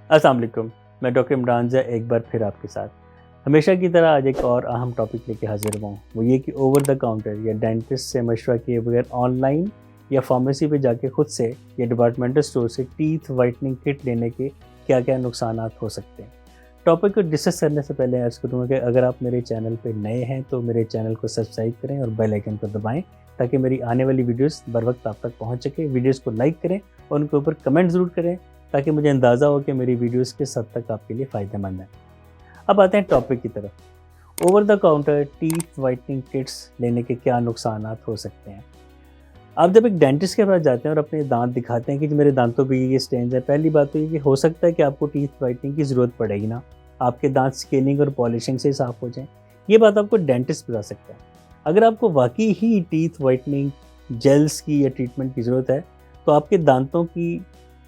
अस्सलाम वालेकुम। मैं डॉक्टर इमरान ज़ा एक बार फिर आपके साथ हमेशा की तरह आज एक और अहम टॉपिक लेके हाजिर हुआ हूँ। वो ये कि ओवर द काउंटर या डेंटिस्ट से मशवरा किए बगैर ऑनलाइन या फार्मेसी पे जाके खुद से या डिपार्टमेंटल स्टोर से टीथ वाइटनिंग किट लेने के क्या क्या नुकसान हो सकते हैं। टॉपिक को डिस्कस करने से पहले अर्ज़ करूँगा कि अगर आप मेरे चैनल पे नए हैं तो मेरे चैनल को सब्सक्राइब करें और बेल आइकन को दबाएं ताकि मेरी आने वाली वीडियोस बर वक्त आप तक पहुंच सके। वीडियोस को लाइक करें और उनके ऊपर कमेंट ज़रूर करें ताकि मुझे अंदाज़ा हो कि मेरी वीडियोस किस हद तक आपके लिए फ़ायदेमंद है। अब आते हैं टॉपिक की तरफ। Over the counter teeth whitening kits लेने के क्या नुकसान हो सकते हैं। आप जब एक डेंटिस्ट के पास जाते हैं और अपने दांत दिखाते हैं कि मेरे दांतों पे ये स्टेन्स है, पहली बात तो ये कि हो सकता है कि आपको टीथ वाइटनिंग की ज़रूरत पड़ेगी ना, आपके दांत स्केलिंग और पॉलिशिंग से साफ़ हो जाएँ। ये बात आपको डेंटिस्ट बता सकता है। अगर आपको वाकई ही टीथ वाइटनिंग जेल्स की या ट्रीटमेंट की ज़रूरत है तो आपके दांतों की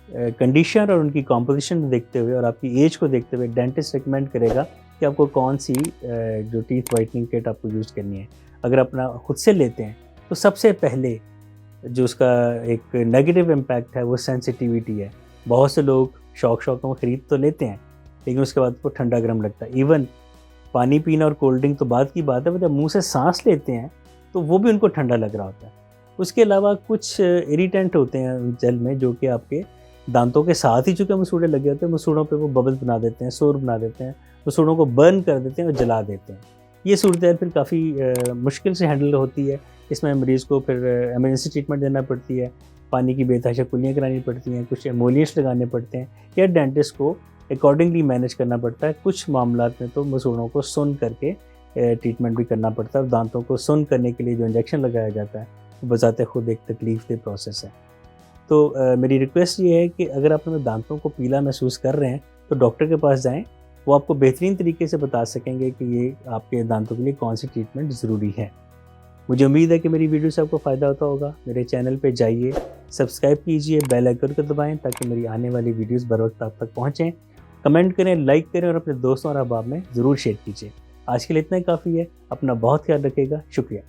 कंडीशन और उनकी कॉम्पोजिशन को देखते हुए और आपकी एज को देखते हुए डेंटिस्ट रिकमेंड करेगा कि आपको कौन सी जो टीथ वाइटनिंग किट आपको यूज़ करनी है। अगर अपना खुद से लेते हैं तो सबसे पहले जो उसका एक नेगेटिव इम्पैक्ट है वो सेंसिटिविटी है। बहुत से लोग शौक में ख़रीद तो लेते हैं लेकिन उसके बाद वो ठंडा गर्म लगता है। इवन पानी पीना और कोल्ड ड्रिंक तो बात की बात है, जब मुँह से सांस लेते हैं तो वो भी उनको ठंडा लग रहा होता है। उसके अलावा कुछ इरिटेंट होते हैं जेल में जो कि आपके दांतों के साथ ही चूँकि मसूड़े लगे होते हैं, मसूड़ों पे वो बबल्स बना देते हैं, शोर बना देते हैं, मसूड़ों को बर्न कर देते हैं और जला देते हैं। ये सूरत फिर काफ़ी मुश्किल से हैंडल होती है। इसमें मरीज़ को फिर इमरजेंसी ट्रीटमेंट देना पड़ती है, पानी की बेतहाशा कुल्लियाँ करानी पड़ती हैं, कुछ एमोलियंट्स लगाने पड़ते हैं या डेंटिस्ट को अकॉर्डिंगली मैनेज करना पड़ता है। कुछ मामलात में तो मसूड़ों को सुन करके ट्रीटमेंट भी करना पड़ता है और दांतों को सुन करने के लिए जो इंजेक्शन लगाया जाता है वो बज़ाते खुद एक तकलीफ़देह प्रोसेस है। तो मेरी रिक्वेस्ट ये है कि अगर आप अपने दांतों को पीला महसूस कर रहे हैं तो डॉक्टर के पास जाएं। वो आपको बेहतरीन तरीके से बता सकेंगे कि ये आपके दांतों के लिए कौन सी ट्रीटमेंट ज़रूरी है। मुझे उम्मीद है कि मेरी वीडियो से आपको फ़ायदा होता होगा। मेरे चैनल पे जाइए, सब्सक्राइब कीजिए, बेल आइकन को दबाएं ताकि मेरी आने वाली वीडियोस बर वक्त आप तक पहुँचें। कमेंट करें, लाइक करें और अपने दोस्तों और अहबाब में ज़रूर शेयर कीजिए। आज के लिए इतना ही काफ़ी है। अपना बहुत ख्याल रखिएगा। शुक्रिया।